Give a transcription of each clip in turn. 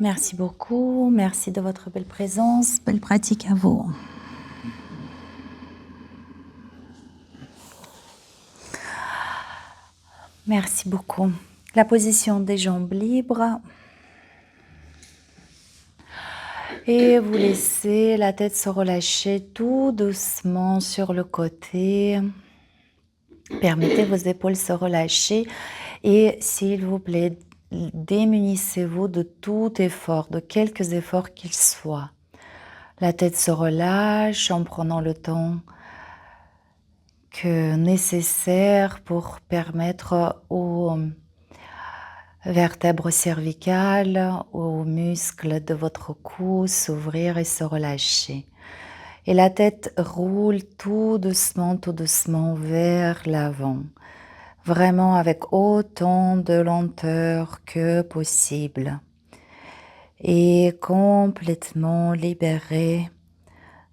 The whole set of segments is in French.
Merci beaucoup, merci de votre belle présence, belle pratique à vous. Merci beaucoup. La position des jambes libres. Et vous laissez la tête se relâcher tout doucement sur le côté. Permettez vos épaules se relâcher et s'il vous plaît, démunissez-vous de tout effort, de quelques efforts qu'ils soient. La tête se relâche en prenant le temps que nécessaire pour permettre aux vertèbres cervicales, aux muscles de votre cou s'ouvrir et se relâcher. Et la tête roule tout doucement vers l'avant, vraiment avec autant de lenteur que possible et complètement libérée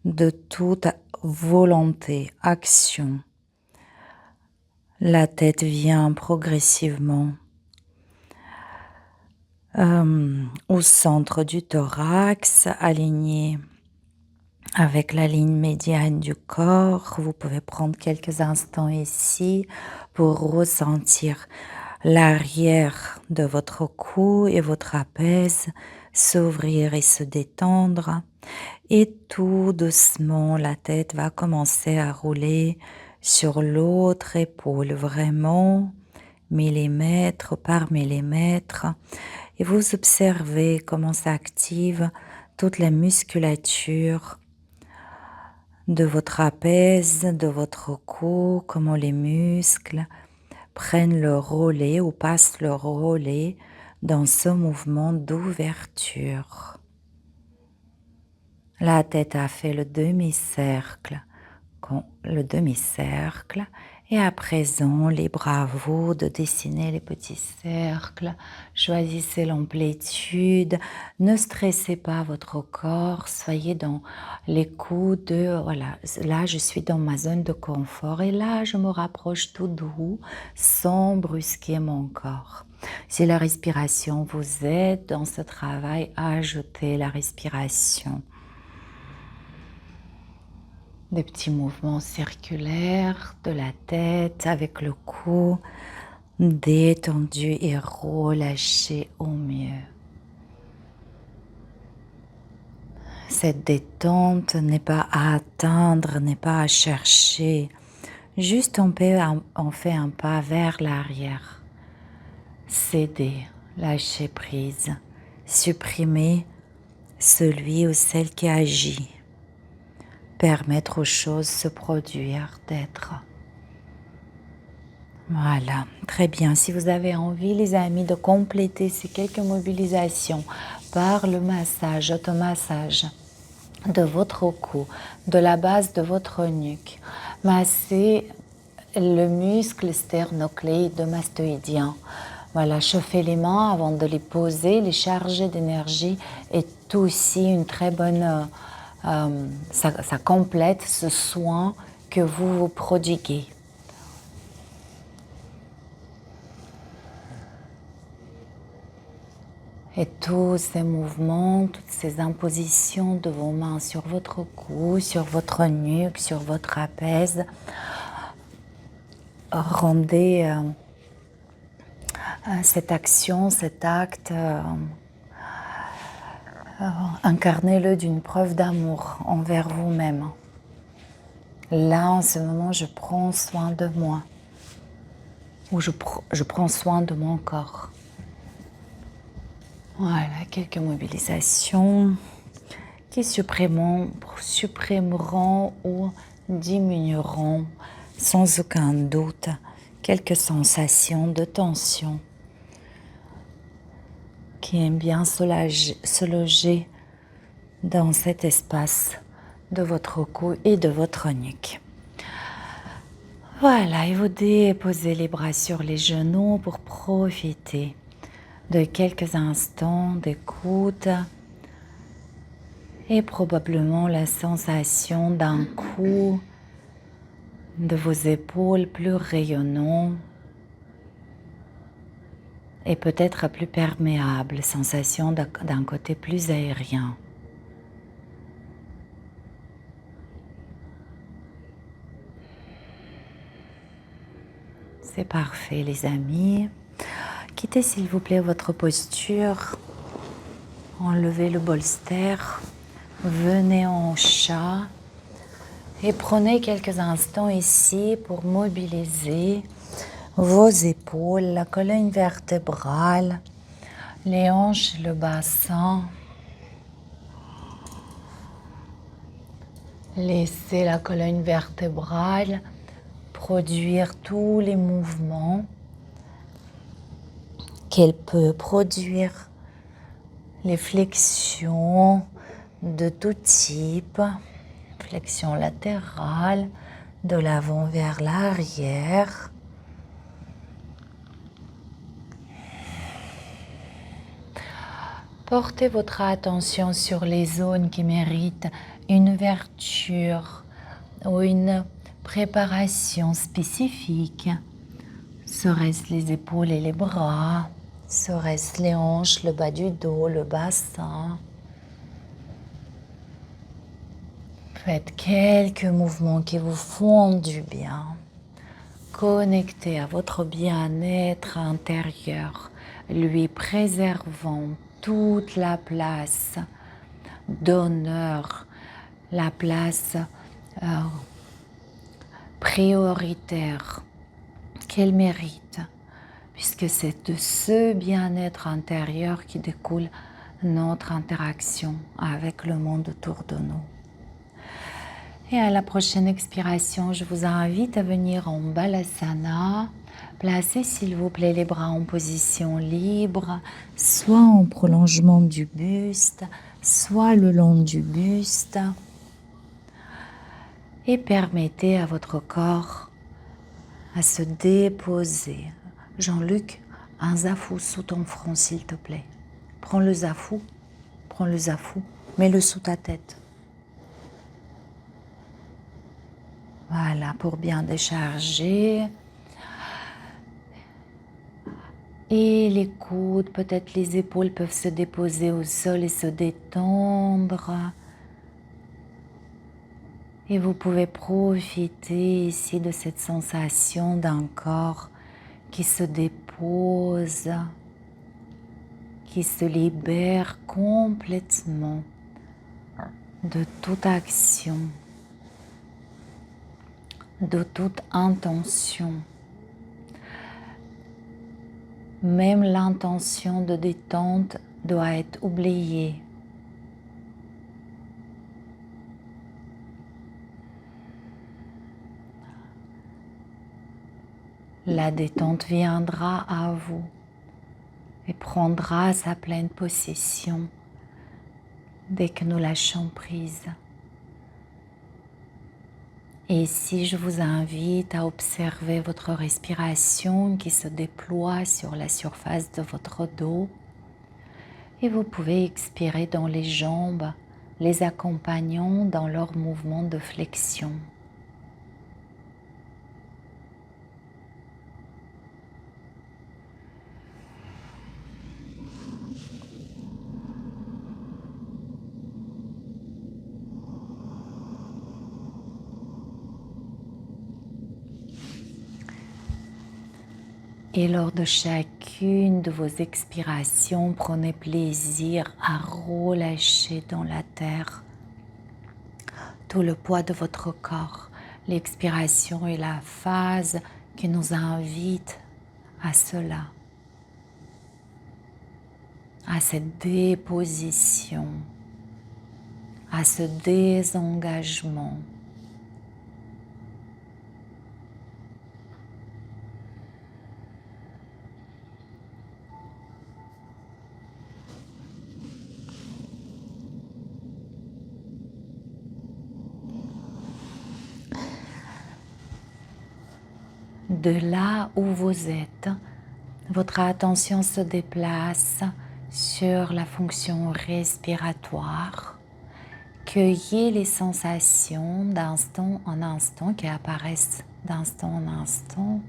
de toute volonté, action. La tête vient progressivement au centre du thorax, aligné avec la ligne médiane du corps. Vous pouvez prendre quelques instants ici pour ressentir l'arrière de votre cou et votre trapèze s'ouvrir et se détendre. Et tout doucement, la tête va commencer à rouler sur l'autre épaule, vraiment millimètre par millimètre. Et vous observez comment s'active toute la musculature de votre trapèze, de votre cou, comment les muscles prennent le relais ou passent le relais dans ce mouvement d'ouverture. La tête a fait le demi-cercle et à présent, libre à vous de dessiner les petits cercles. Choisissez l'amplitude, ne stressez pas votre corps, soyez dans l'écoute de, voilà, là je suis dans ma zone de confort et là je me rapproche tout doux sans brusquer mon corps. Si la respiration vous aide dans ce travail, ajoutez la respiration. Des petits mouvements circulaires de la tête avec le cou détendu et relâché au mieux. Cette détente n'est pas à atteindre, n'est pas à chercher. Juste on fait un pas vers l'arrière. Céder, lâcher prise, supprimer celui ou celle qui agit. Permettre aux choses de se produire, d'être. Voilà, très bien. Si vous avez envie, les amis, de compléter ces quelques mobilisations par le massage, automassage de votre cou, de la base de votre nuque, massez le muscle sternocléido-mastoïdien. Voilà, chauffer les mains avant de les poser, les charger d'énergie est aussi une très bonne... ça complète ce soin que vous vous prodiguez. Et tous ces mouvements, toutes ces impositions de vos mains sur votre cou, sur votre nuque, sur votre trapèze, rendez cette action, cet acte, incarnez-le d'une preuve d'amour envers vous-même. Là, en ce moment, je prends soin de moi, ou je prends soin de mon corps. Voilà, quelques mobilisations qui supprimeront ou diminueront sans aucun doute quelques sensations de tension qui aiment bien se loger dans cet espace de votre cou et de votre nuque. Voilà, et vous déposez les bras sur les genoux pour profiter de quelques instants d'écoute et probablement la sensation d'un cou, de vos épaules plus rayonnants, et peut-être plus perméable, sensation d'un côté plus aérien. C'est parfait les amis. Quittez s'il vous plaît votre posture. Enlevez le bolster. Venez en chat. Et prenez quelques instants ici pour mobiliser vos épaules, la colonne vertébrale, les hanches, le bassin. Laissez la colonne vertébrale produire tous les mouvements qu'elle peut produire, les flexions de tout type, flexion latérale, de l'avant vers l'arrière. Portez votre attention sur les zones qui méritent une ouverture ou une préparation spécifique. Serait-ce les épaules et les bras? Serait-ce les hanches, le bas du dos, le bassin? Faites quelques mouvements qui vous font du bien. Connectez à votre bien-être intérieur, lui préservant toute la place d'honneur, la place prioritaire qu'elle mérite, puisque c'est de ce bien-être intérieur qui découle notre interaction avec le monde autour de nous. Et à la prochaine expiration, je vous invite à venir en Balasana. Placez s'il vous plaît les bras en position libre, soit en prolongement du buste, soit le long du buste. Et permettez à votre corps à se déposer. Jean-Luc, un zafou sous ton front s'il te plaît. Prends le zafou, mets-le sous ta tête. Voilà, pour bien décharger. Et les coudes, peut-être les épaules peuvent se déposer au sol et se détendre. Et vous pouvez profiter ici de cette sensation d'un corps qui se dépose, qui se libère complètement de toute action, de toute intention. Même l'intention de détente doit être oubliée. La détente viendra à vous et prendra sa pleine possession dès que nous lâchons prise. Et ici, je vous invite à observer votre respiration qui se déploie sur la surface de votre dos. Et vous pouvez expirer dans les jambes, les accompagnant dans leur mouvement de flexion. Et lors de chacune de vos expirations, prenez plaisir à relâcher dans la terre tout le poids de votre corps. L'expiration est la phase qui nous invite à cela, à cette déposition, à ce désengagement. De là où vous êtes, votre attention se déplace sur la fonction respiratoire. Cueillez les sensations d'instant en instant qui apparaissent d'instant en instant.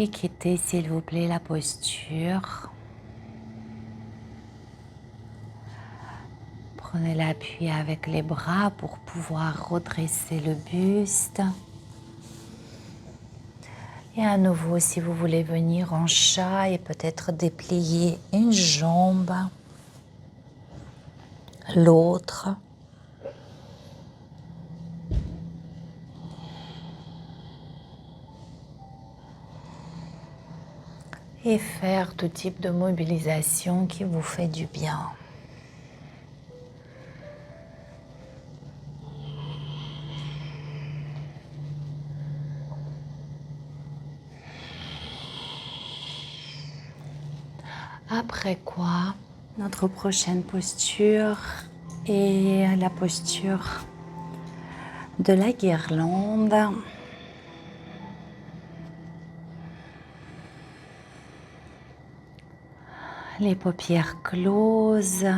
Et quittez s'il vous plaît la posture. Prenez l'appui avec les bras pour pouvoir redresser le buste. Et à nouveau, si vous voulez venir en chat et peut-être déplier une jambe, l'autre. Et faire tout type de mobilisation qui vous fait du bien. Après quoi, notre prochaine posture est la posture de la guirlande. Les paupières closes.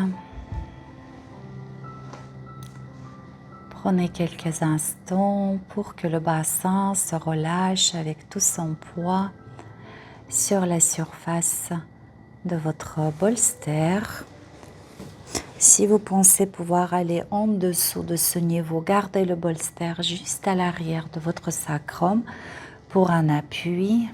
Prenez quelques instants pour que le bassin se relâche avec tout son poids sur la surface de votre bolster. Si vous pensez pouvoir aller en dessous de ce niveau, gardez le bolster juste à l'arrière de votre sacrum pour un appui.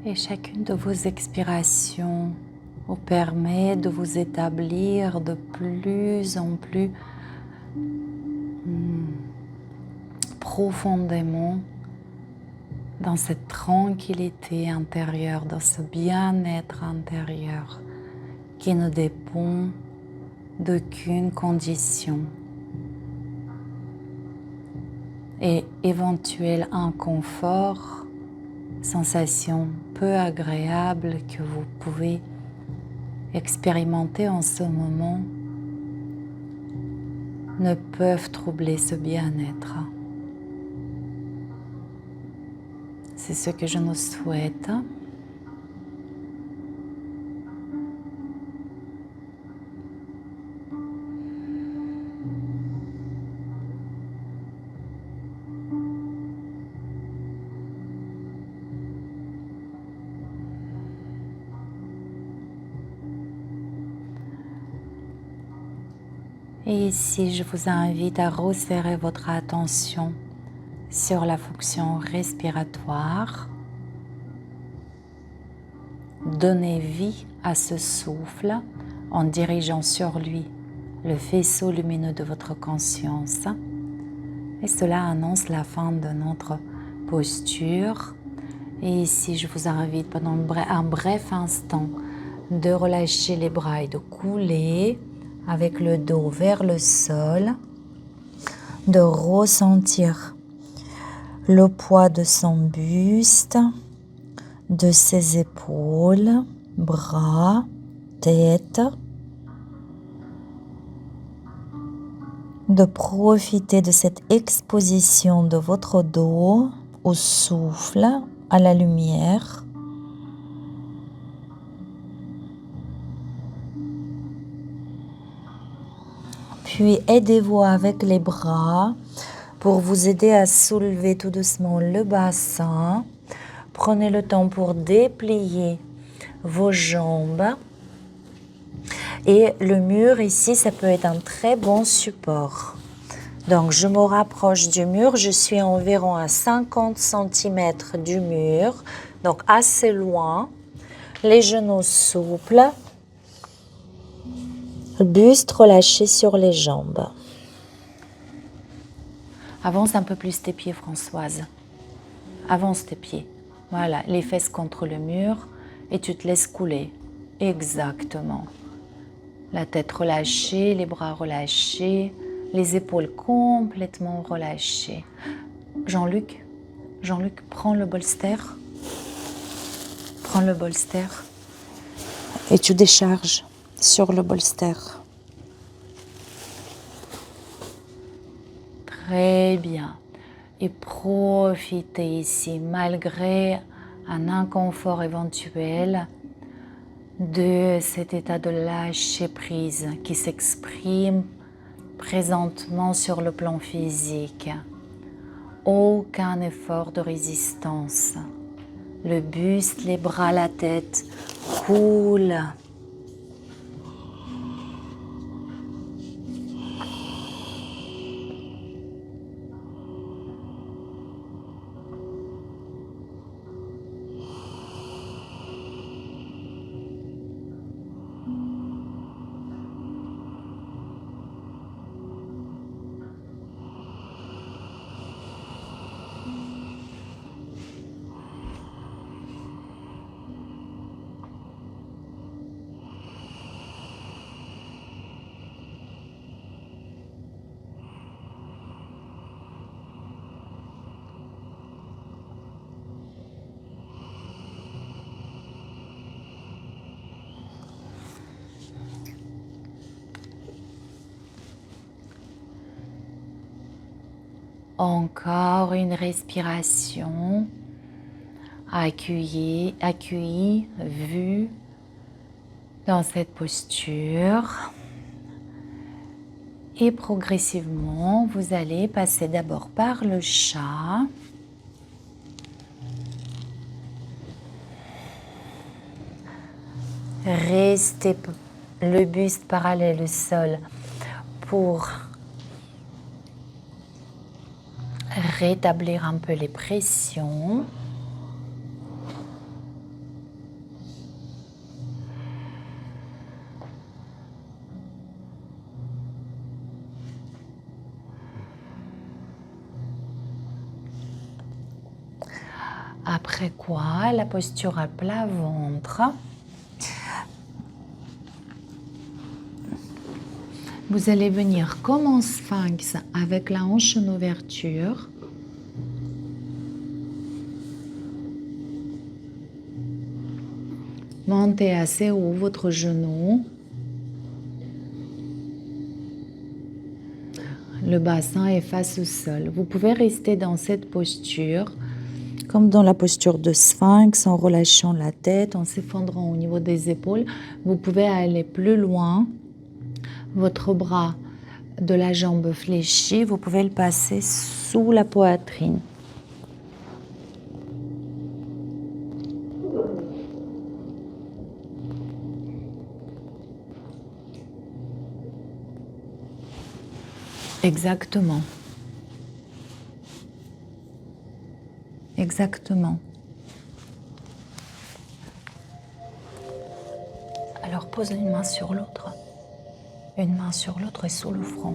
Et chacune de vos expirations vous permet de vous établir de plus en plus profondément dans cette tranquillité intérieure, dans ce bien-être intérieur qui ne dépend d'aucune condition. Et éventuel inconfort, sensation peu agréable que vous pouvez expérimenter en ce moment ne peuvent troubler ce bien-être. C'est ce que je nous souhaite. Et ici, je vous invite à resserrer votre attention sur la fonction respiratoire. Donnez vie à ce souffle en dirigeant sur lui le faisceau lumineux de votre conscience. Et cela annonce la fin de notre posture. Et ici, je vous invite pendant un bref instant de relâcher les bras et de couler avec le dos vers le sol, de ressentir le poids de son buste, de ses épaules, bras, tête, de profiter de cette exposition de votre dos au souffle, à la lumière. Puis aidez-vous avec les bras pour vous aider à soulever tout doucement le bassin. Prenez le temps pour déplier vos jambes. Et le mur ici, ça peut être un très bon support. Donc je me rapproche du mur, je suis environ à 50 cm du mur, donc assez loin. Les genoux souples. Le buste relâché sur les jambes. Avance un peu plus tes pieds, Françoise. Avance tes pieds. Voilà, les fesses contre le mur et tu te laisses couler. Exactement. La tête relâchée, les bras relâchés, les épaules complètement relâchées. Jean-Luc, prends le bolster. Prends le bolster. Et tu décharges sur le bolster. Très bien. Et profitez ici, malgré un inconfort éventuel, de cet état de lâcher prise qui s'exprime présentement sur le plan physique. Aucun effort de résistance. Le buste, les bras, la tête coulent. Encore une respiration, accueillie, vue dans cette posture. Et progressivement, vous allez passer d'abord par le chat. Restez le buste parallèle au sol pour rétablir un peu les pressions. Après quoi, la posture à plat ventre. Vous allez venir comme en sphinx avec la hanche en ouverture. Montez assez haut votre genou. Le bassin est face au sol. Vous pouvez rester dans cette posture, comme dans la posture de sphinx, en relâchant la tête, en s'effondrant au niveau des épaules. Vous pouvez aller plus loin. Votre bras de la jambe fléchie, vous pouvez le passer sous la poitrine. Exactement. Exactement. Alors pose une main sur l'autre. Une main sur l'autre et sous le front.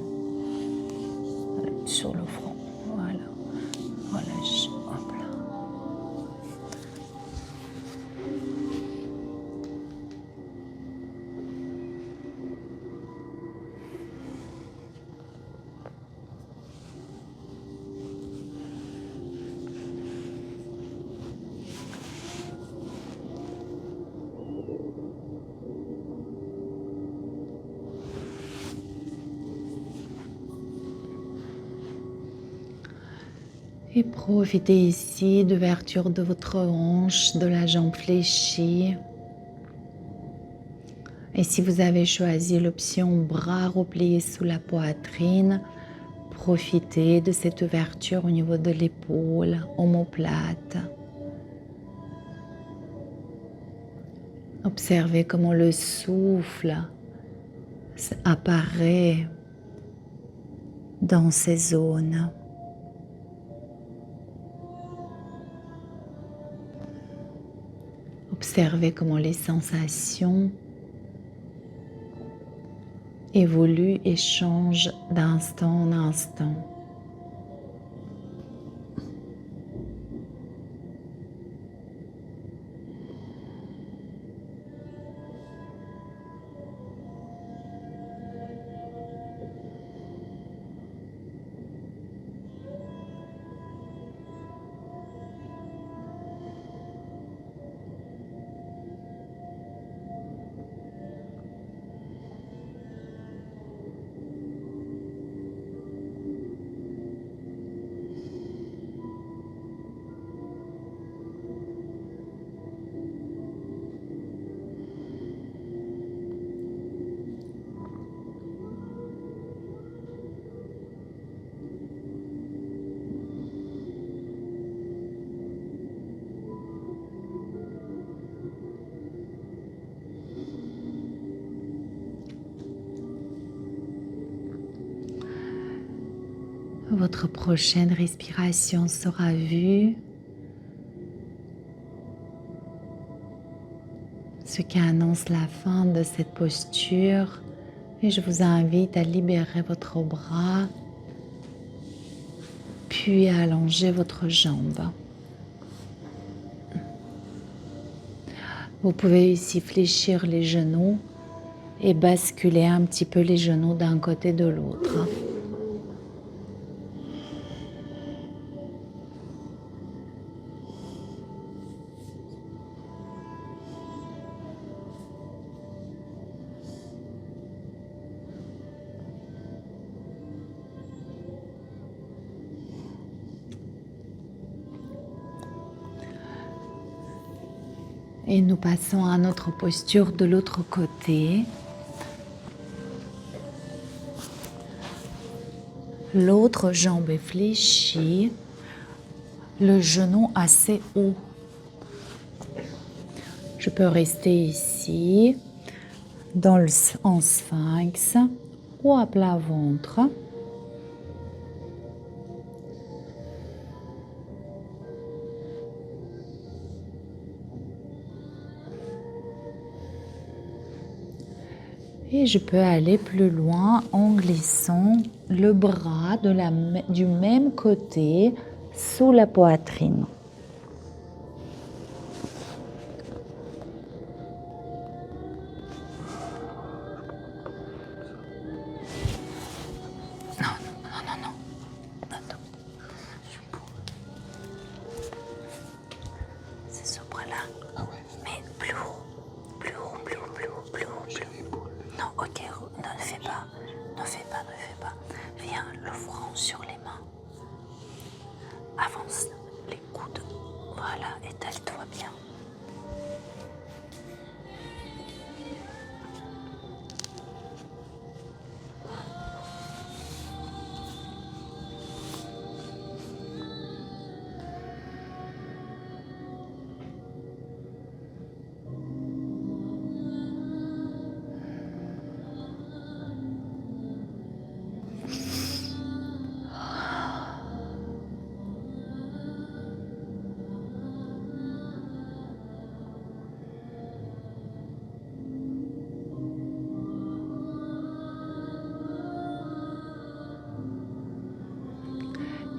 Sur le front. Voilà. Relâche. Hop là. Et profitez ici d'ouverture de votre hanche, de la jambe fléchie. Et si vous avez choisi l'option bras repliés sous la poitrine, profitez de cette ouverture au niveau de l'épaule, omoplate. Observez comment le souffle apparaît dans ces zones. Observez comment les sensations évoluent et changent d'instant en instant. votre prochaine respiration sera vue, ce qui annonce la fin de cette posture. Et je vous invite à libérer votre bras, puis à allonger votre jambe. Vous pouvez ici fléchir les genoux et basculer un petit peu les genoux d'un côté de l'autre. Et nous passons à notre posture de l'autre côté. L'autre jambe est fléchie, le genou assez haut. Je peux rester ici, en sphinx ou à plat ventre. Et je peux aller plus loin en glissant le bras du même côté sous la poitrine. Non. Attends. C'est ce bras-là. Ah ouais. Mais plus haut. Non, ok, ne fais pas. Viens, le front sur les mains. Avance les coudes. Voilà, étale-toi bien.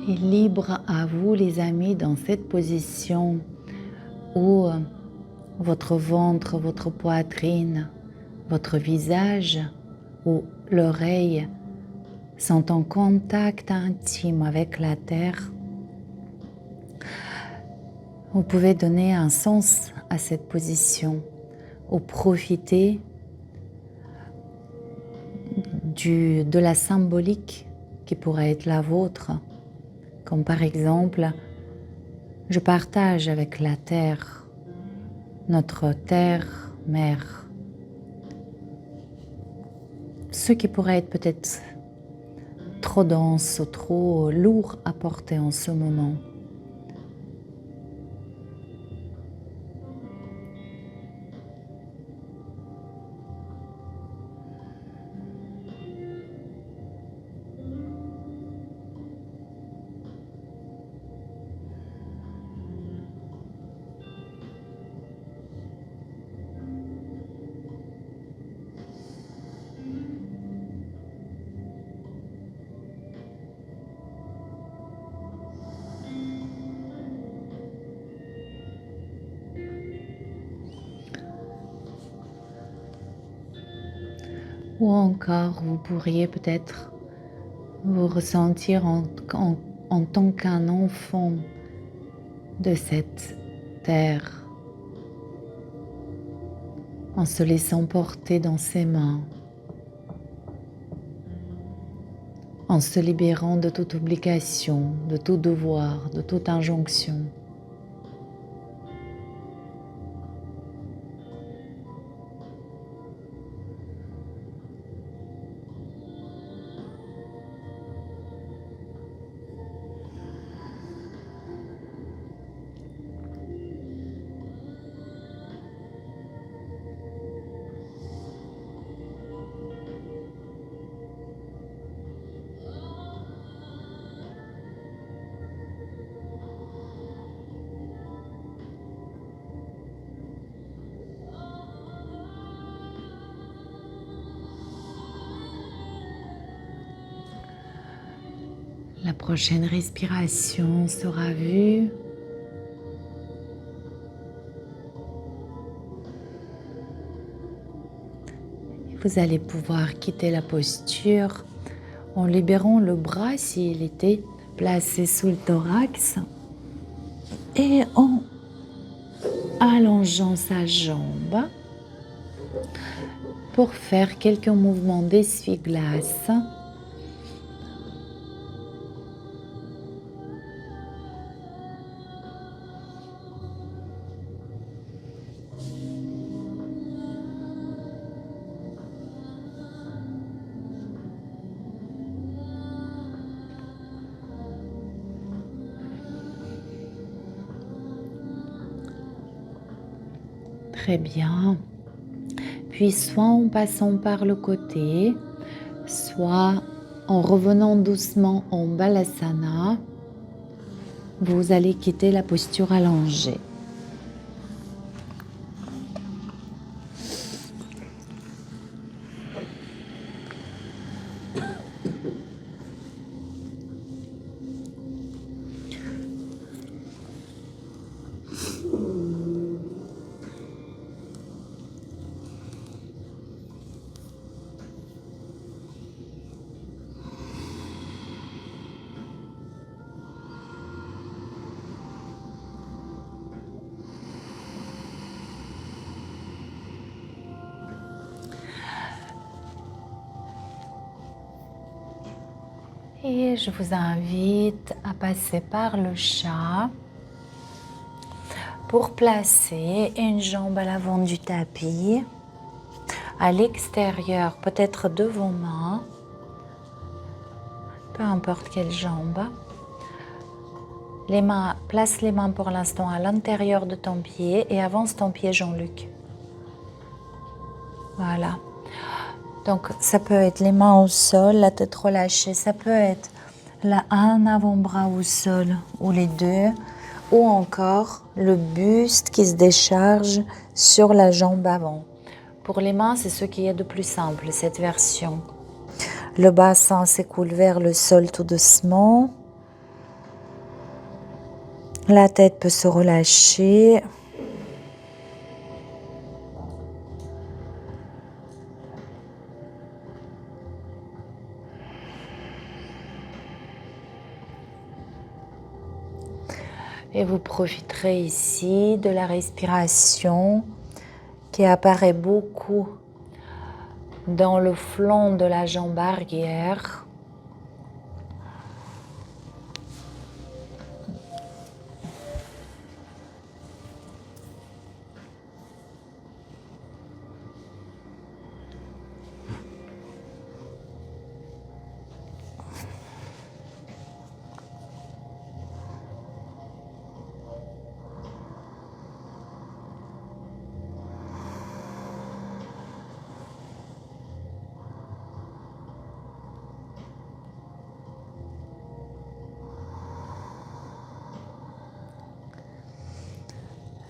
Et libre à vous les amis dans cette position où votre ventre, votre poitrine, votre visage ou l'oreille sont en contact intime avec la terre. Vous pouvez donner un sens à cette position ou profiter de la symbolique qui pourrait être la vôtre. Comme par exemple, je partage avec la terre, notre terre mère, ce qui pourrait être peut-être trop dense ou trop lourd à porter en ce moment. Ou encore, vous pourriez peut-être vous ressentir en tant qu'un enfant de cette terre, en se laissant porter dans ses mains, en se libérant de toute obligation, de tout devoir, de toute injonction. La prochaine respiration sera vue. Vous allez pouvoir quitter la posture en libérant le bras s'il était placé sous le thorax et en allongeant sa jambe pour faire quelques mouvements d'essuie-glace. Très bien. Puis soit en passant par le côté, soit en revenant doucement en Balasana, vous allez quitter la posture allongée. Et je vous invite à passer par le chat pour placer une jambe à l'avant du tapis, à l'extérieur, peut-être de vos mains, peu importe quelle jambe. Place les mains pour l'instant à l'intérieur de ton pied et avance ton pied, Jean-Luc. Voilà. Donc, ça peut être les mains au sol, la tête relâchée. Ça peut être un avant-bras au sol ou les deux. Ou encore le buste qui se décharge sur la jambe avant. Pour les mains, c'est ce qui est de plus simple, cette version. Le bassin s'écoule vers le sol tout doucement. La tête peut se relâcher. Et vous profiterez ici de la respiration qui apparaît beaucoup dans le flanc de la jambe arrière.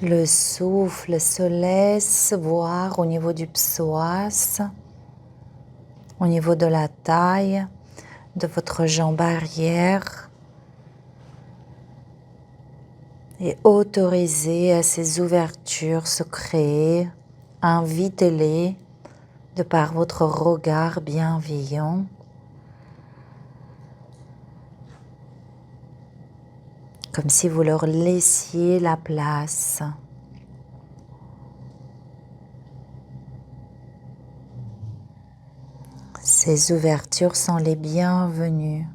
Le souffle se laisse voir au niveau du psoas, au niveau de la taille, de votre jambe arrière. Et autorisez à ces ouvertures se créer, invitez-les de par votre regard bienveillant. Comme si vous leur laissiez la place. Ces ouvertures sont les bienvenues.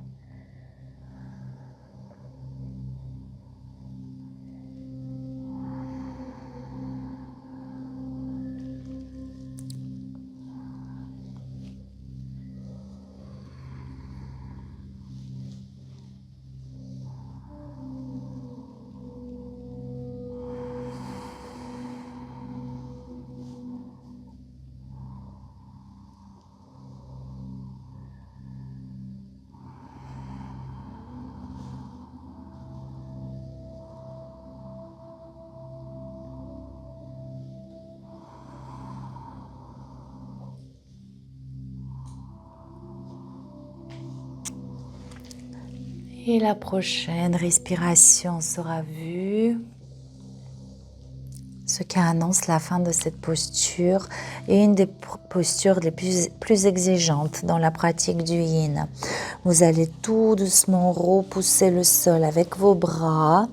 Et la prochaine respiration sera vue, ce qui annonce la fin de cette posture et une des postures les plus exigeantes dans la pratique du yin. Vous allez tout doucement repousser le sol avec vos bras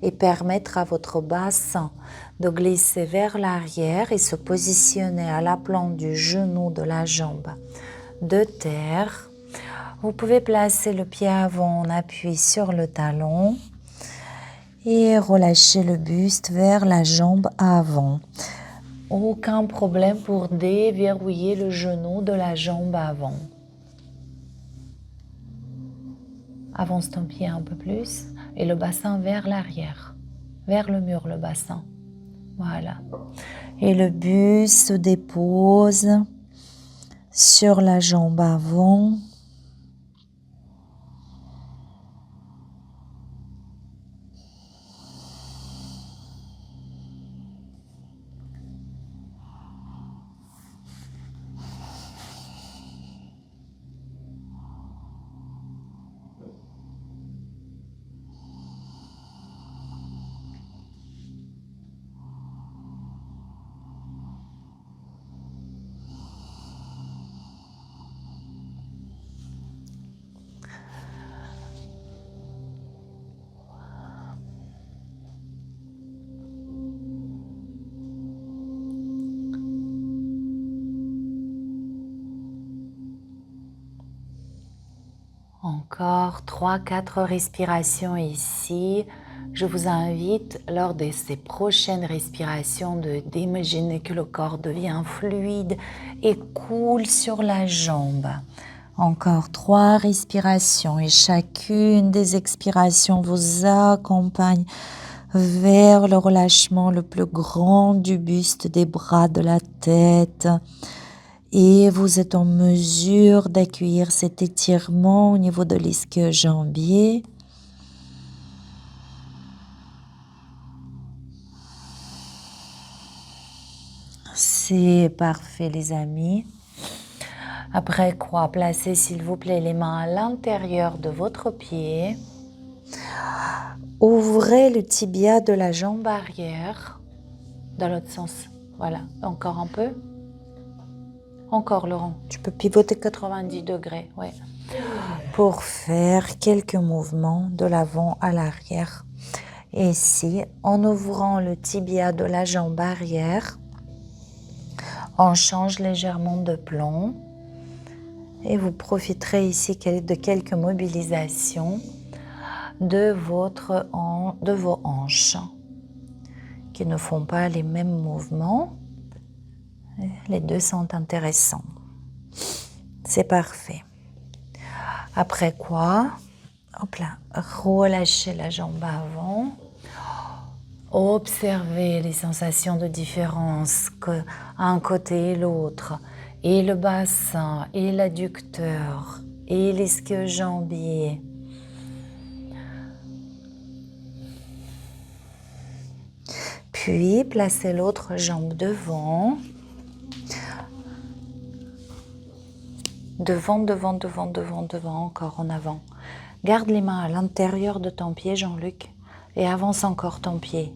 et permettre à votre bassin de glisser vers l'arrière et se positionner à l'aplan du genou de la jambe de terre. Vous pouvez placer le pied avant en appui sur le talon et relâcher le buste vers la jambe avant. Aucun problème pour déverrouiller le genou de la jambe avant. Avance ton pied un peu plus et le bassin vers l'arrière, vers le mur, le bassin. Voilà. Et le buste se dépose sur la jambe avant. Encore 3-4 respirations ici. Je vous invite lors de ces prochaines respirations d'imaginer que le corps devient fluide et coule sur la jambe. Encore 3 respirations et chacune des expirations vous accompagne vers le relâchement le plus grand du buste, des bras, de la tête. Et vous êtes en mesure d'accueillir cet étirement au niveau de l'ischio-jambier. C'est parfait les amis. Après quoi, placez s'il vous plaît les mains à l'intérieur de votre pied. Ouvrez le tibia de la jambe arrière dans l'autre sens. Voilà, encore un peu. Encore Laurent, tu peux pivoter 90 degrés, ouais. Pour faire quelques mouvements de l'avant à l'arrière. Et ici, en ouvrant le tibia de la jambe arrière, on change légèrement de plan. Et vous profiterez ici de quelques mobilisations de vos hanches qui ne font pas les mêmes mouvements. Les deux sont intéressants. C'est parfait. Après quoi, hop là, relâchez la jambe avant. Observez les sensations de différence qu'un côté et l'autre, et le bassin, et l'adducteur, et l'ischio-jambier. Puis, placez l'autre jambe devant. Devant, encore en avant. Garde les mains à l'intérieur de ton pied, Jean-Luc, et avance encore ton pied.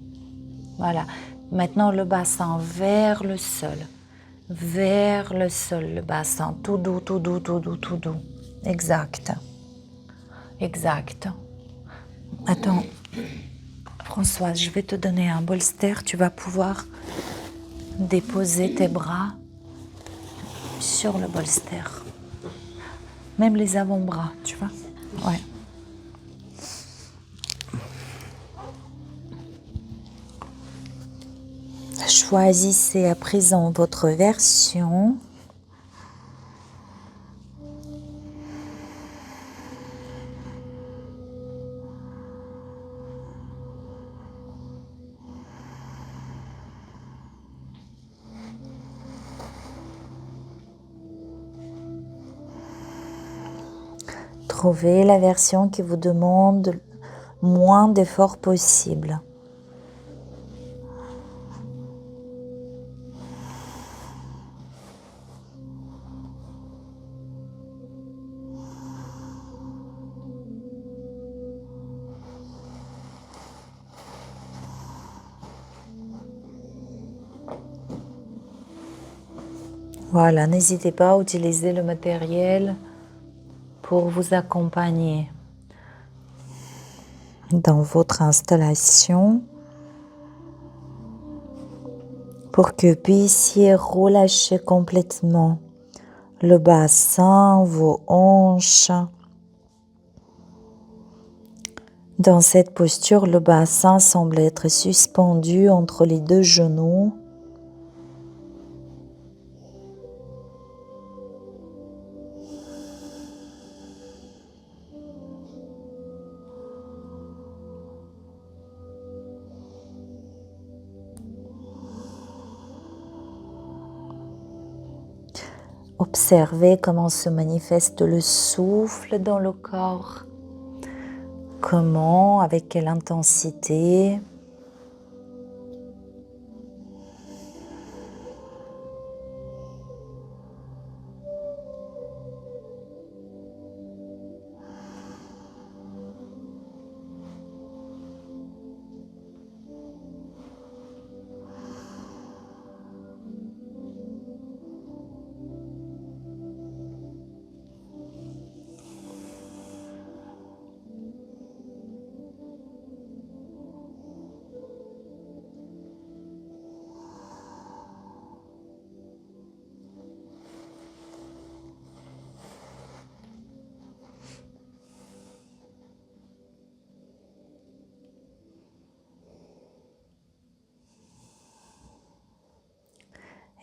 Voilà. Maintenant, le bassin vers le sol. Vers le sol, le bassin. Tout doux, tout doux, tout doux, tout doux. Exact. Exact. Attends, Françoise, je vais te donner un bolster. Tu vas pouvoir déposer tes bras sur le bolster. Même les avant-bras, tu vois. Ouais. Choisissez à présent votre version. Trouvez la version qui vous demande le moins d'efforts possible. Voilà, n'hésitez pas à utiliser le matériel pour vous accompagner dans votre installation pour que vous puissiez relâcher complètement le bassin, vos hanches. Dans cette posture, le bassin semble être suspendu entre les deux genoux. Observez comment se manifeste le souffle dans le corps. Comment, avec quelle intensité.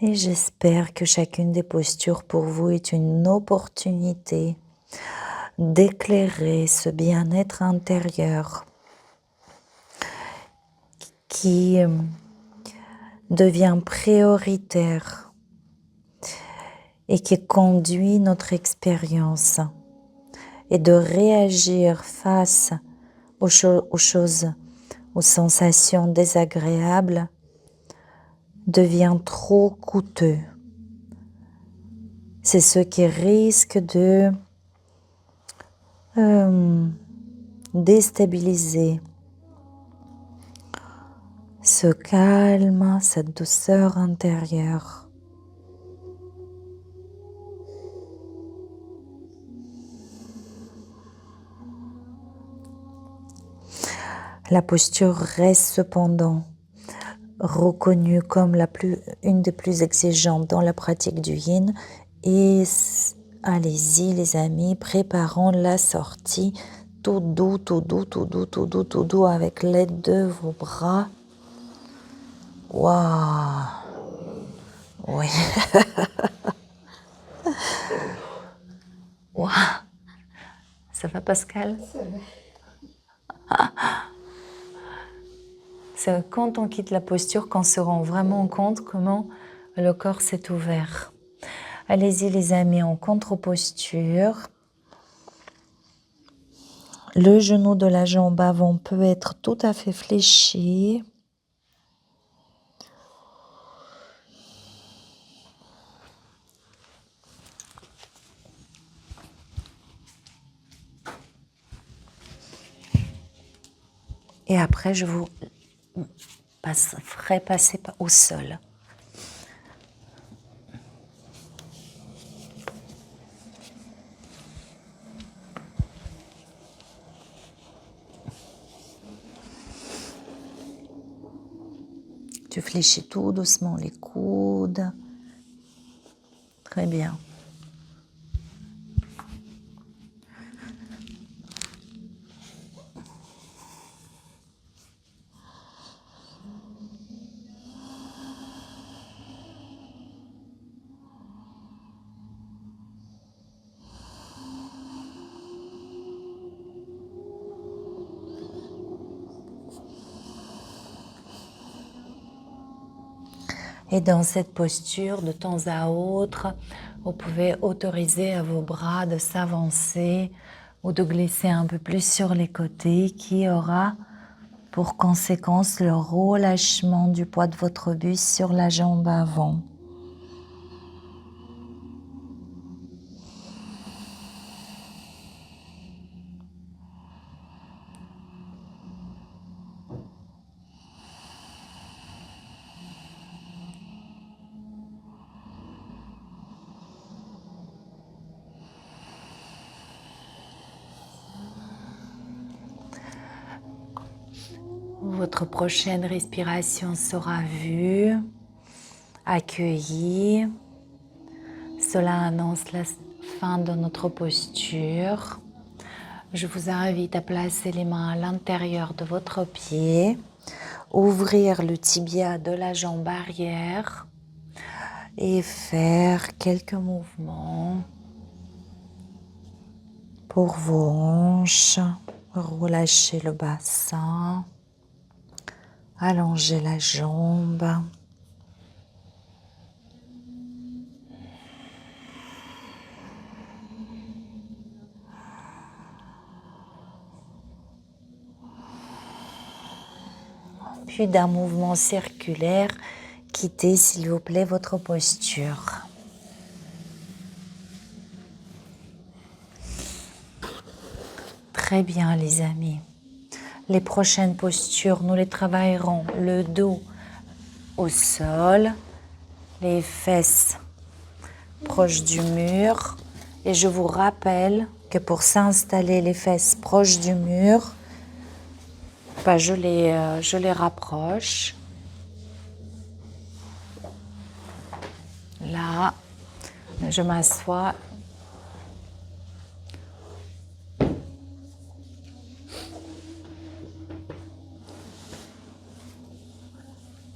Et j'espère que chacune des postures pour vous est une opportunité d'éclairer ce bien-être intérieur qui devient prioritaire et qui conduit notre expérience et de réagir face aux choses, aux sensations désagréables devient trop coûteux. C'est ce qui risque de déstabiliser ce calme, cette douceur intérieure. La posture reste cependant reconnue comme une des plus exigeantes dans la pratique du yin et allez-y les amis, préparons la sortie tout doux, tout doux, tout doux, tout doux, tout doux avec l'aide de vos bras. Waouh! Oui. Waouh! Ça va Pascal? Ça va. C'est quand on quitte la posture qu'on se rend vraiment compte comment le corps s'est ouvert. Allez-y les amis, en contre-posture. Le genou de la jambe avant peut être tout à fait fléchi. Et après, je vous ferai passer au sol. Tu fléchis tout doucement les coudes. Très bien. Et dans cette posture, de temps à autre, vous pouvez autoriser à vos bras de s'avancer ou de glisser un peu plus sur les côtés, qui aura pour conséquence le relâchement du poids de votre buste sur la jambe avant. votre prochaine respiration sera vue, accueillie. Cela annonce la fin de notre posture. Je vous invite à placer les mains à l'intérieur de votre pied, ouvrir le tibia de la jambe arrière et faire quelques mouvements pour vos hanches. Relâchez le bassin, allongez la jambe. Puis d'un mouvement circulaire, quittez s'il vous plaît votre posture. Très bien les amis. Les prochaines postures, nous les travaillerons le dos au sol, les fesses proches du mur. Et je vous rappelle que pour s'installer les fesses proches du mur, je les rapproche. Là, je m'assois.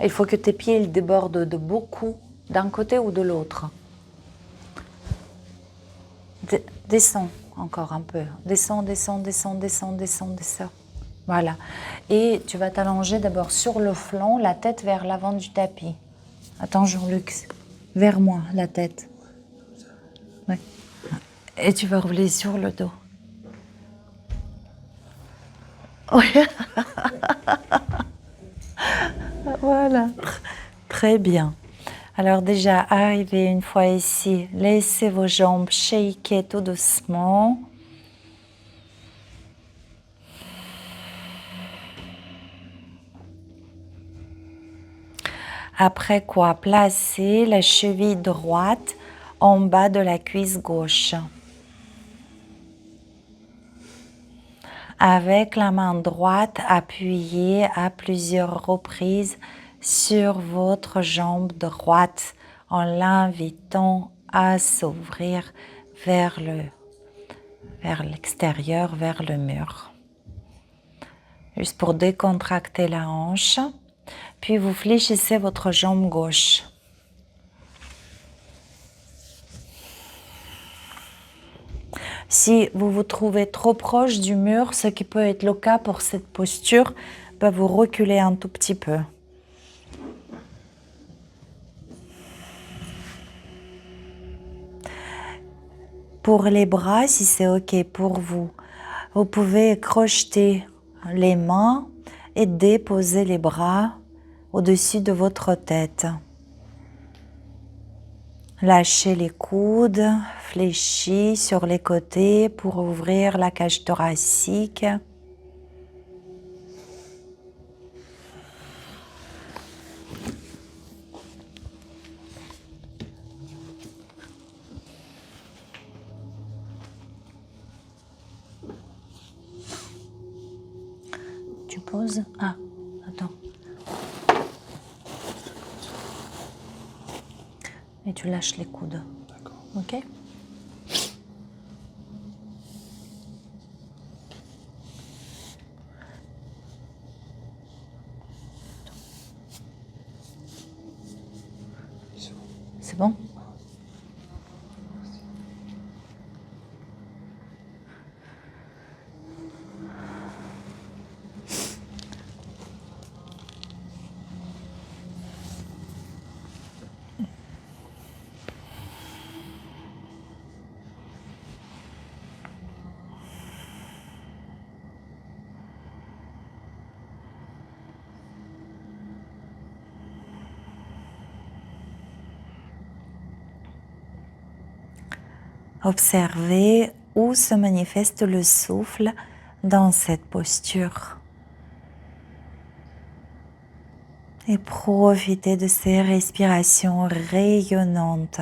Il faut que tes pieds ils débordent de beaucoup d'un côté ou de l'autre. Descends encore un peu. Descends, descends, descends, descends, descends, descends. Voilà. Et tu vas t'allonger d'abord sur le flanc, la tête vers l'avant du tapis. Attends, Jean-Luc, vers moi, la tête. Ouais. Et tu vas rouler sur le dos. Oui. Voilà. Très bien. Alors déjà, arrivez une fois ici, laissez vos jambes shaker tout doucement. Après quoi, placez la cheville droite en bas de la cuisse gauche. Avec la main droite, appuyez à plusieurs reprises sur votre jambe droite en l'invitant à s'ouvrir vers l'extérieur, vers le mur. Juste pour décontracter la hanche. Puis vous fléchissez votre jambe gauche. Si vous vous trouvez trop proche du mur, ce qui peut être le cas pour cette posture, vous reculez un tout petit peu. Pour les bras, si c'est OK pour vous, vous pouvez crocheter les mains et déposer les bras au-dessus de votre tête. Lâchez les coudes, fléchis sur les côtés pour ouvrir la cage thoracique. Tu poses? Ah, attends. Et tu lâches les coudes. D'accord. OK? C'est bon? Observez où se manifeste le souffle dans cette posture. Et profitez de ces respirations rayonnantes.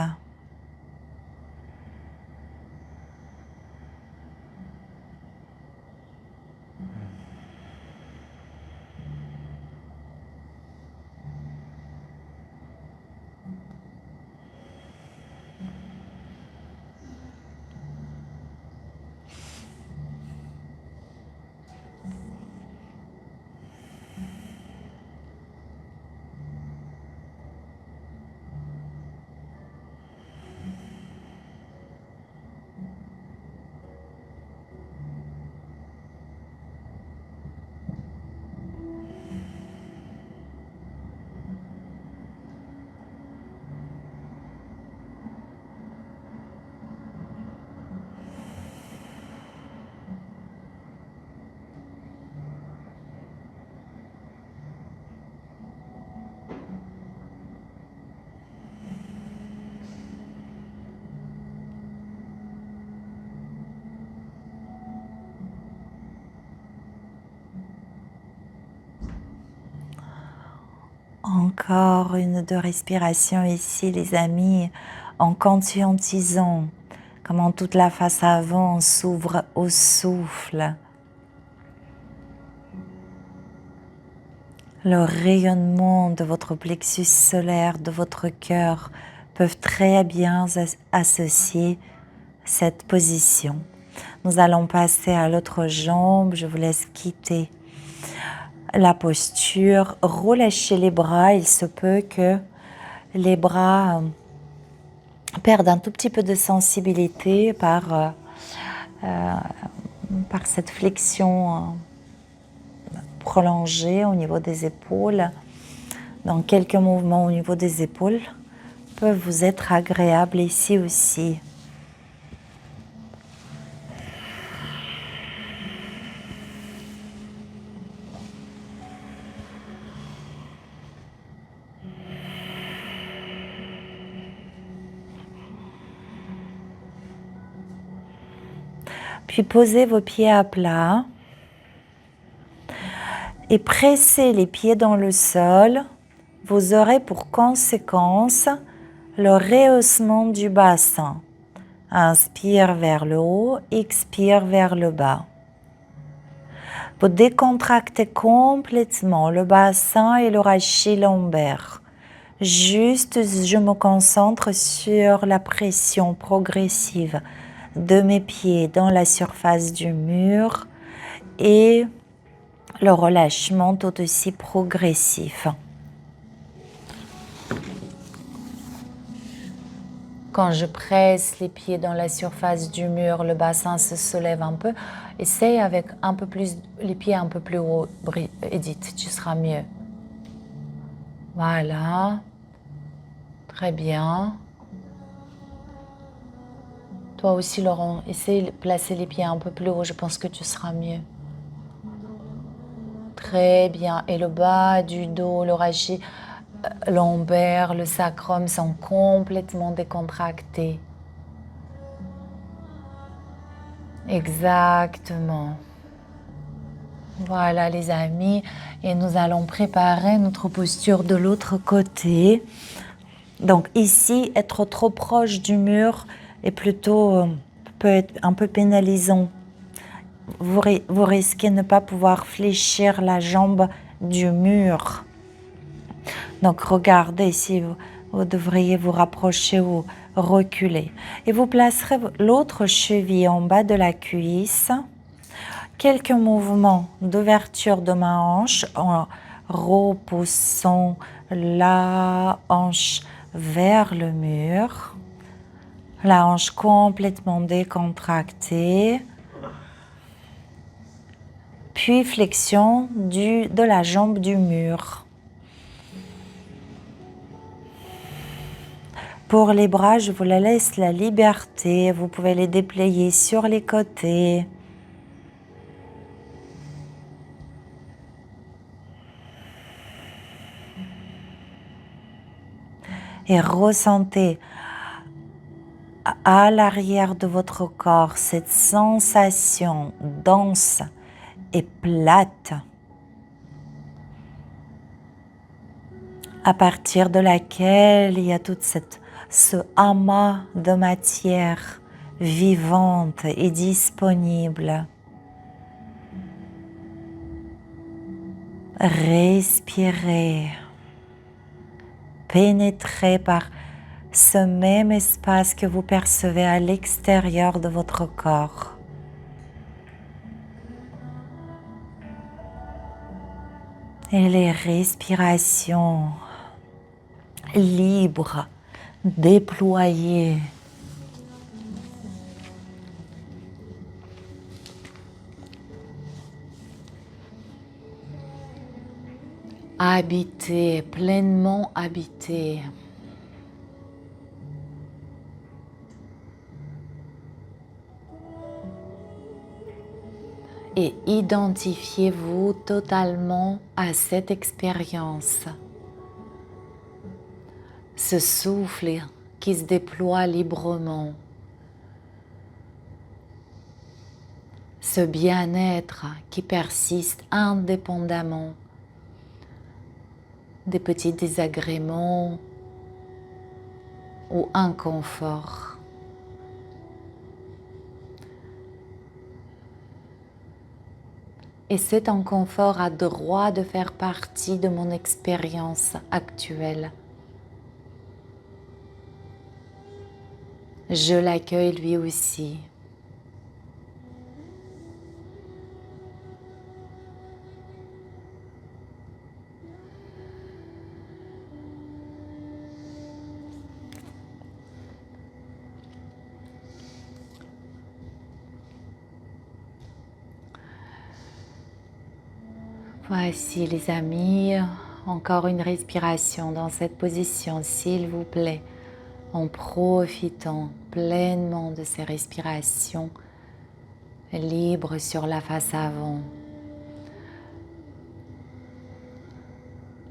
encore une ou deux respirations ici, les amis, en conscientisant comment toute la face avant s'ouvre au souffle. Le rayonnement de votre plexus solaire, de votre cœur, peuvent très bien associer cette position. Nous allons passer à l'autre jambe. Je vous laisse quitter la posture. Relâchez les bras. Il se peut que les bras perdent un tout petit peu de sensibilité par cette flexion prolongée au niveau des épaules. Donc quelques mouvements au niveau des épaules peuvent vous être agréables ici aussi. Puis posez vos pieds à plat et pressez les pieds dans le sol. Vous aurez pour conséquence le rehaussement du bassin. Inspire vers le haut, expire vers le bas. Vous décontractez complètement le bassin et le rachis lombaire. Juste, je me concentre sur la pression progressive de mes pieds dans la surface du mur et le relâchement tout aussi progressif. Quand je presse les pieds dans la surface du mur, le bassin se soulève un peu. Essaye avec un peu plus, les pieds un peu plus haut. Edith, tu seras mieux. Voilà. Très bien. Toi aussi, Laurent, essaye de placer les pieds un peu plus haut. Je pense que tu seras mieux. Très bien. Et le bas du dos, le rachis lombaire, le sacrum sont complètement décontractés. Exactement. Voilà les amis, et nous allons préparer notre posture de l'autre côté. Donc ici, être trop proche du mur est plutôt peut être un peu pénalisant. Vous risquez de ne pas pouvoir fléchir la jambe du mur. Donc regardez si vous devriez vous rapprocher ou reculer. Et vous placerez l'autre cheville en bas de la cuisse. Quelques mouvements d'ouverture de ma hanche en repoussant la hanche vers le mur. La hanche complètement décontractée. Puis flexion de la jambe du mur. Pour les bras, je vous laisse la liberté. Vous pouvez les déplier sur les côtés. Et ressentez à l'arrière de votre corps cette sensation dense et plate à partir de laquelle il y a tout ce amas de matière vivante et disponible. Respirez, pénétrez par ce même espace que vous percevez à l'extérieur de votre corps. Et les respirations libres, déployées. Habité, pleinement habité. Et identifiez-vous totalement à cette expérience. Ce souffle qui se déploie librement. Ce bien-être qui persiste indépendamment des petits désagréments ou inconfort. Et cet inconfort a droit de faire partie de mon expérience actuelle. Je l'accueille lui aussi. Voici les amis, encore une respiration dans cette position, s'il vous plaît, en profitant pleinement de ces respirations libres sur la face avant.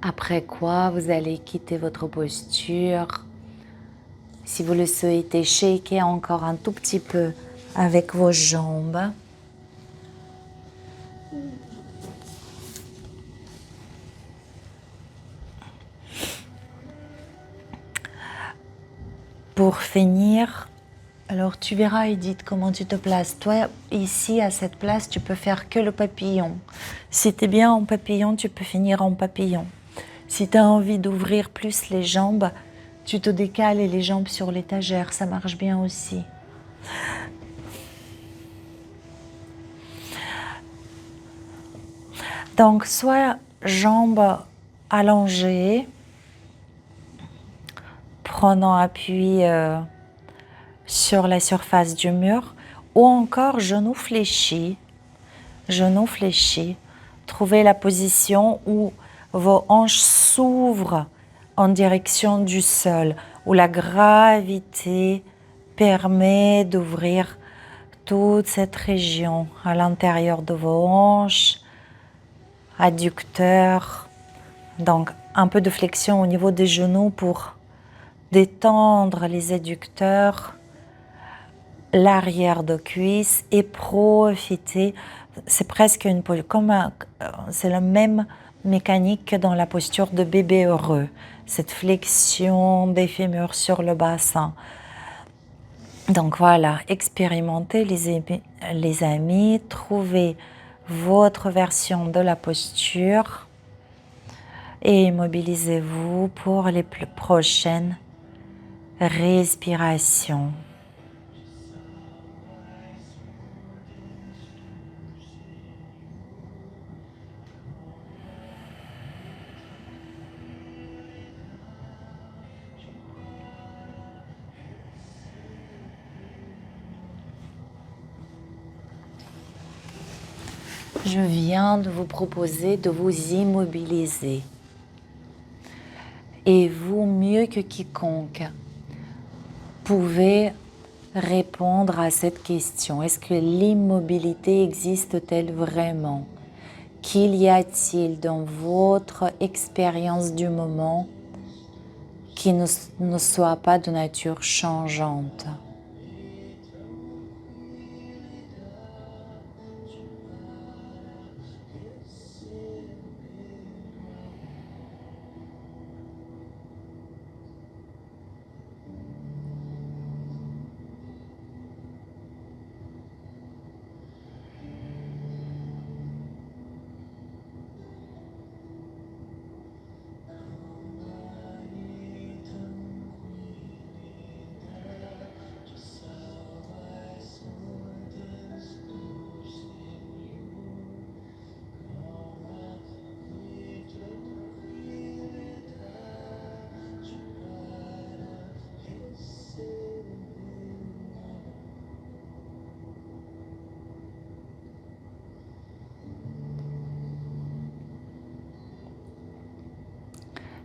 Après quoi, vous allez quitter votre posture. Si vous le souhaitez, shaker encore un tout petit peu avec vos jambes. Pour finir, alors tu verras Edith comment tu te places. Toi ici à cette place tu peux faire que le papillon. Si tu es bien en papillon, tu peux finir en papillon. Si tu as envie d'ouvrir plus les jambes, tu te décales et les jambes sur l'étagère, ça marche bien aussi. Donc soit jambes allongées, prenant appui sur la surface du mur, ou encore genoux fléchis. Genoux fléchis. Trouvez la position où vos hanches s'ouvrent en direction du sol, où la gravité permet d'ouvrir toute cette région à l'intérieur de vos hanches, adducteurs. Donc un peu de flexion au niveau des genoux pour détendre les adducteurs, l'arrière de cuisse et profiter. C'est presque c'est la même mécanique que dans la posture de bébé heureux. Cette flexion des fémurs sur le bassin. Donc voilà, expérimentez les amis, trouvez votre version de la posture et immobilisez-vous pour les plus prochaines respirations. Je viens de vous proposer de vous immobiliser. Et vous, mieux que quiconque, pouvez répondre à cette question. Est-ce que l'immobilité existe-t-elle vraiment? Qu'il y a-t-il dans votre expérience du moment qui ne soit pas de nature changeante?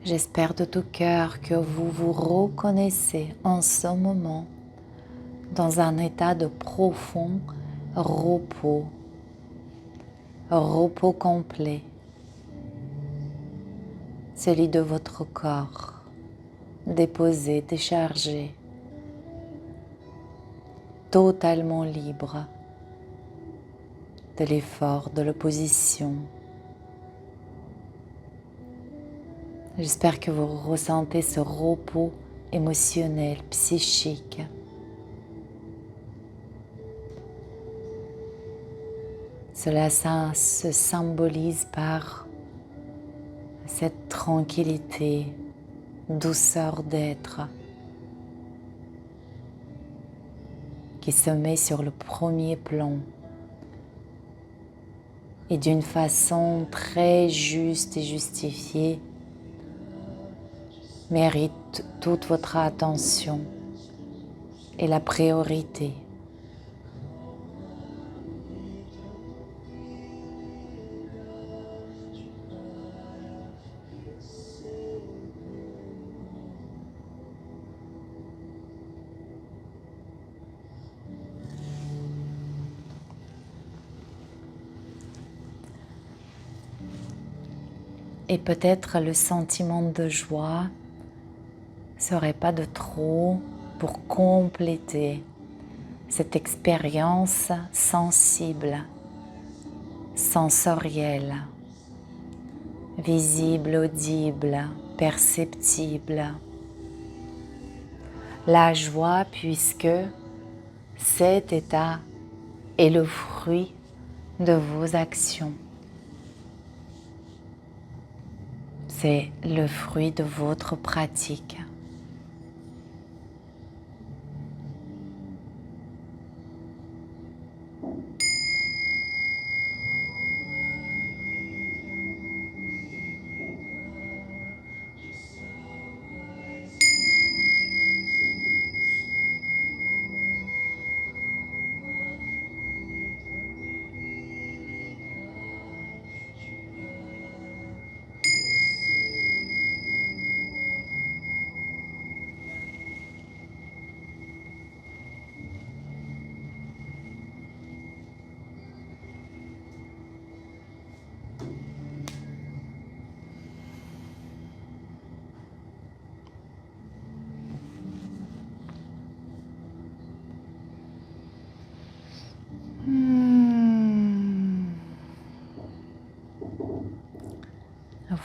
J'espère de tout cœur que vous vous reconnaissez en ce moment dans un état de profond repos, repos complet, celui de votre corps, déposé, déchargé, totalement libre de l'effort, de l'opposition. J'espère que vous ressentez ce repos émotionnel, psychique. Cela se symbolise par cette tranquillité, douceur d'être qui se met sur le premier plan et d'une façon très juste et justifiée mérite toute votre attention et la priorité. Et peut-être le sentiment de joie serait pas de trop pour compléter cette expérience sensible, sensorielle, visible, audible, perceptible. La joie puisque cet état est le fruit de vos actions. C'est le fruit de votre pratique.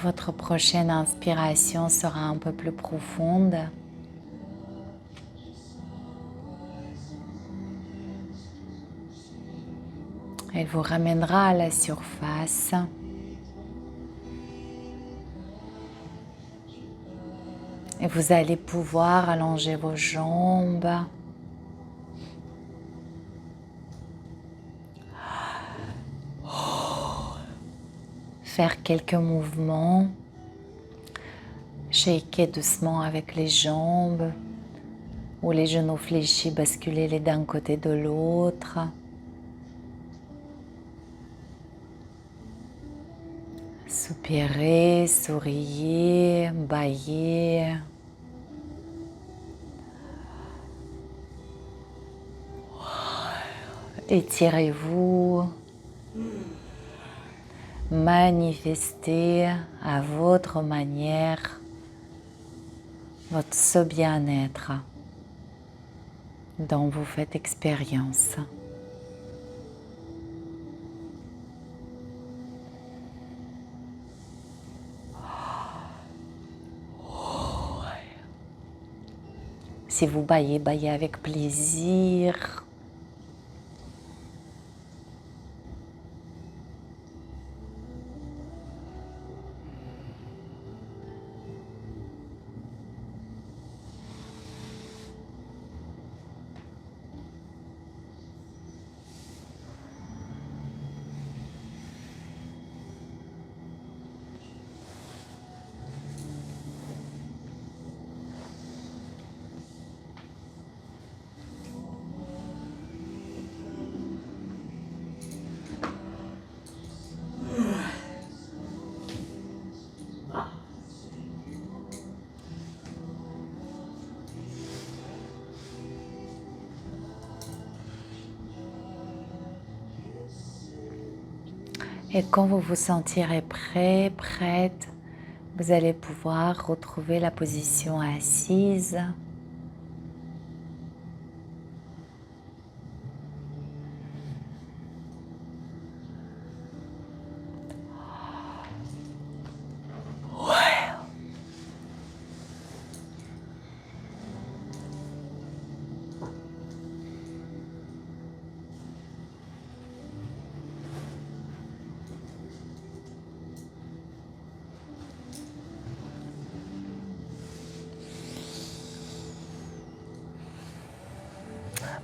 Votre prochaine inspiration sera un peu plus profonde. Elle vous ramènera à la surface. Et vous allez pouvoir allonger vos jambes. Faire quelques mouvements. Shaker doucement avec les jambes. Ou les genoux fléchis, basculer les d'un côté de l'autre. Soupirez, souriez, bâillez. Étirez-vous. Manifestez à votre manière ce bien-être dont vous faites expérience. Si vous bâillez, bâillez avec plaisir. Et quand vous vous sentirez prêt, prête, vous allez pouvoir retrouver la position assise.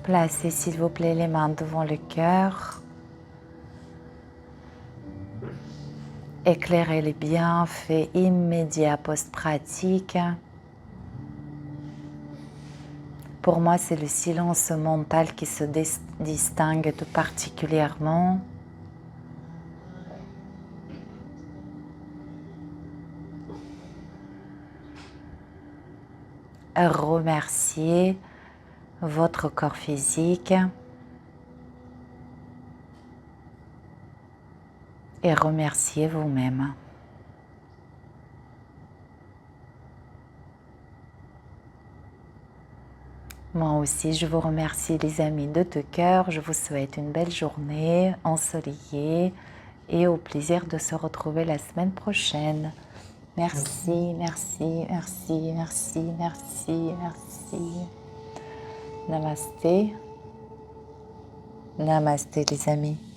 Placez s'il vous plaît les mains devant le cœur. Éclairez les bienfaits immédiats post-pratique. Pour moi, c'est le silence mental qui se distingue tout particulièrement. Remerciez votre corps physique et remerciez vous-même. Moi aussi, je vous remercie les amis de tout cœur. Je vous souhaite une belle journée ensoleillée et au plaisir de se retrouver la semaine prochaine. Merci, merci, merci, merci, merci, merci. Namasté. Namasté les amis.